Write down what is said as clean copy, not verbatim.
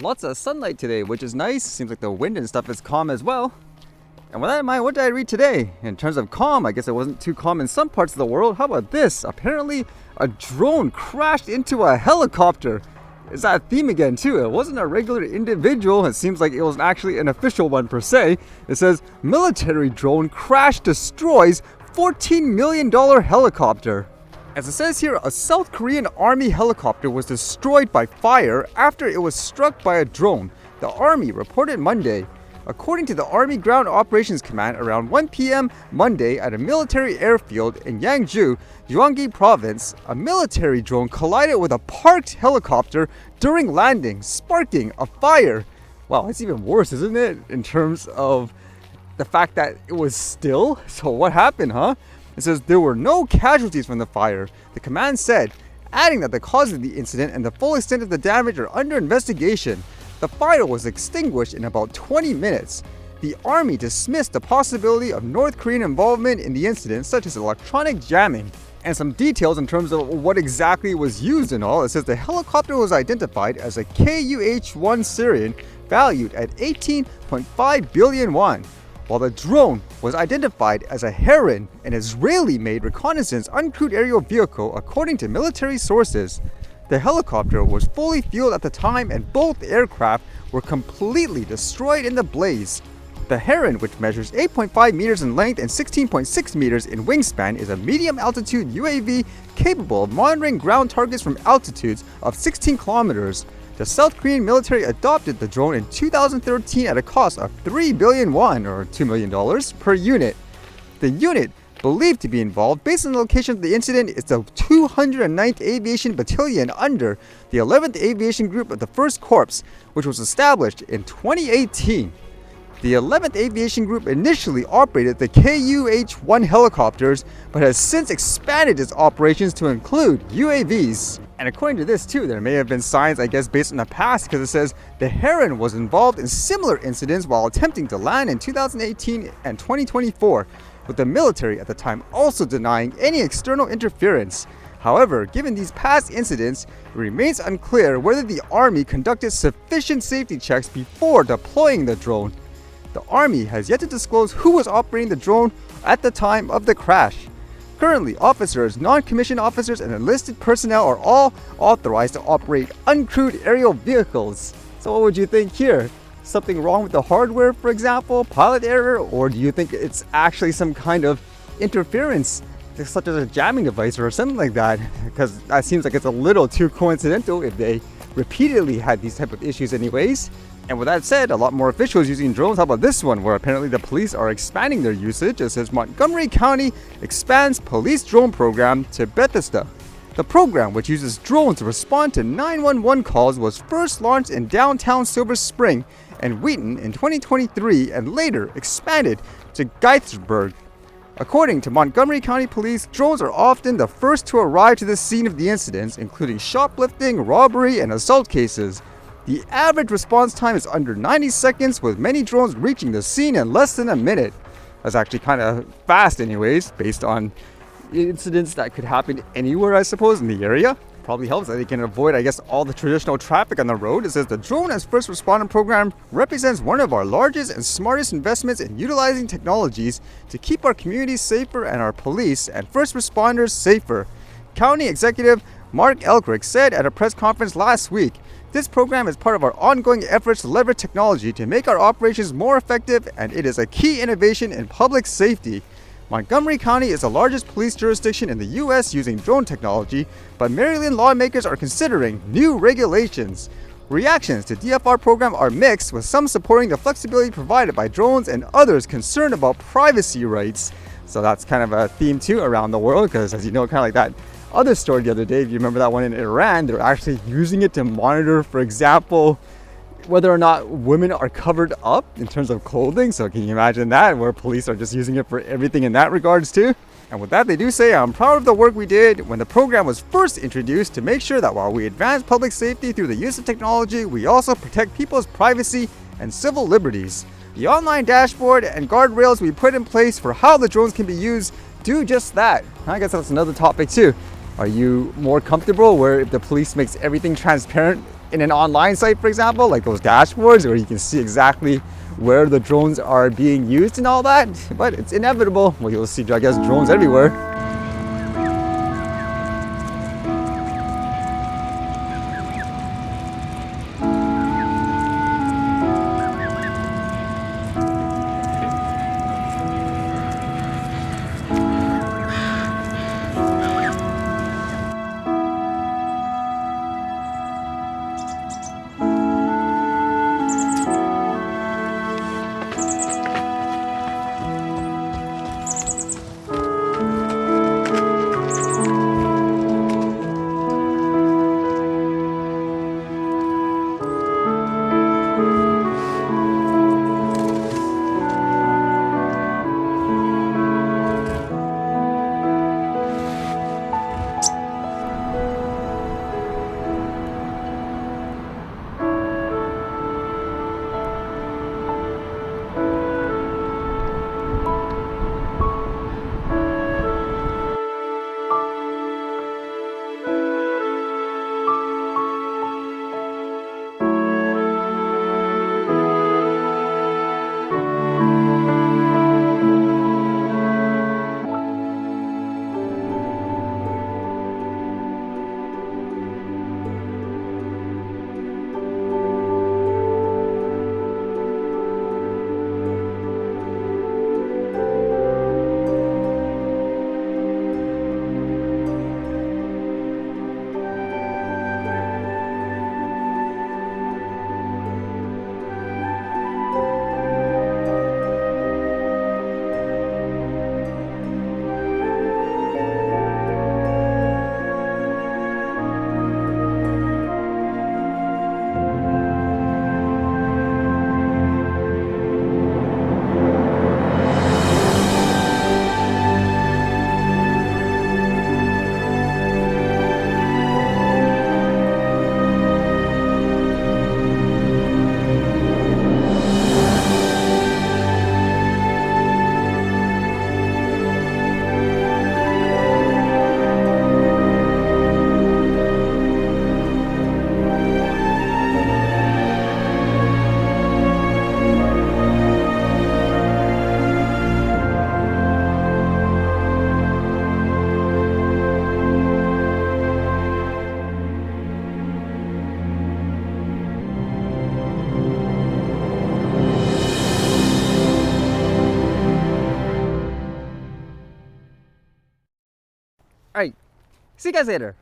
Lots of sunlight today, which is nice. Seems like the wind and stuff is calm as well. And with that in mind, what did I read today? In terms of calm, I guess it wasn't too calm in some parts of the world. How about this? Apparently, a drone crashed into a helicopter. Is that a theme again too? It wasn't a regular individual. It seems like it was actually an official one per se. It says, military drone crash destroys $14 million helicopter. As it says here, a South Korean army helicopter was destroyed by fire after it was struck by a drone, the army reported Monday. According to the Army Ground Operations Command, around 1 p.m. Monday at a military airfield in Yangju, Gyeonggi Province, a military drone collided with a parked helicopter during landing, sparking a fire. Wow, it's even worse, isn't it? In terms of the fact that it was still? So what happened, huh? It says there were no casualties from the fire, the command said, adding that the cause of the incident and the full extent of the damage are under investigation. The fire was extinguished in about 20 minutes. The army dismissed the possibility of North Korean involvement in the incident, such as electronic jamming. And some details in terms of what exactly was used and all. It says the helicopter was identified as a KUH-1 Surion, valued at 18.5 billion won, while the drone was identified as a Heron, an Israeli-made reconnaissance uncrewed aerial vehicle, according to military sources. The helicopter was fully fueled at the time and both aircraft were completely destroyed in the blaze. The Heron, which measures 8.5 meters in length and 16.6 meters in wingspan, is a medium-altitude UAV capable of monitoring ground targets from altitudes of 16 kilometers. The South Korean military adopted the drone in 2013 at a cost of 3 billion won, or $2 million, per unit. The unit believed to be involved based on the location of the incident is the 209th Aviation Battalion under the 11th Aviation Group of the 1st Corps, which was established in 2018. The 11th Aviation Group initially operated the KUH-1 helicopters, but has since expanded its operations to include UAVs. And according to this too, there may have been signs, I guess, based on the past, because it says the Heron was involved in similar incidents while attempting to land in 2018 and 2024. With the military at the time also denying any external interference. However, given these past incidents, it remains unclear whether the Army conducted sufficient safety checks before deploying the drone. The Army has yet to disclose who was operating the drone at the time of the crash. Currently, officers, non-commissioned officers, and enlisted personnel are all authorized to operate uncrewed aerial vehicles. So what would you think here? Something wrong with the hardware, for example, pilot error, or do you think it's actually some kind of interference, such as a jamming device or something like that? Because that seems like it's a little too coincidental if they repeatedly had these type of issues anyways. And with that said, a lot more officials using drones. How about this one, where apparently the police are expanding their usage? It says Montgomery County expands police drone program to Bethesda. The program, which uses drones to respond to 911 calls, was first launched in downtown Silver Spring and Wheaton in 2023 and later expanded to Gettysburg. According to Montgomery County Police, drones are often the first to arrive to the scene of the incidents, including shoplifting, robbery, and assault cases. The average response time is under 90 seconds, with many drones reaching the scene in less than a minute. That's actually kind of fast anyways, based on incidents that could happen anywhere, I suppose, in the area. Probably helps that they can avoid, I guess, all the traditional traffic on the road. It says the Drone as First Responder program represents one of our largest and smartest investments in utilizing technologies to keep our communities safer and our police and first responders safer. County Executive Mark Elkrick said at a press conference last week, "This program is part of our ongoing efforts to leverage technology to make our operations more effective, and it is a key innovation in public safety." Montgomery County is the largest police jurisdiction in the U.S. using drone technology, but Maryland lawmakers are considering new regulations. Reactions to DFR program are mixed, with some supporting the flexibility provided by drones and others concerned about privacy rights. So that's kind of a theme too around the world, because as you know, kind of like that other story the other day, if you remember that one in Iran, they're actually using it to monitor, for example, whether or not women are covered up in terms of clothing. So can you imagine that, where police are just using it for everything in that regards too? And with that, they do say, "I'm proud of the work we did when the program was first introduced to make sure that while we advance public safety through the use of technology, we also protect people's privacy and civil liberties. The online dashboard and guardrails we put in place for how the drones can be used do just that." I guess that's another topic too. Are you more comfortable where if the police makes everything transparent in an online site, for example, like those dashboards where you can see exactly where the drones are being used and all that. But it's inevitable. Well, you'll see, I guess, drones everywhere. All right, see you guys later.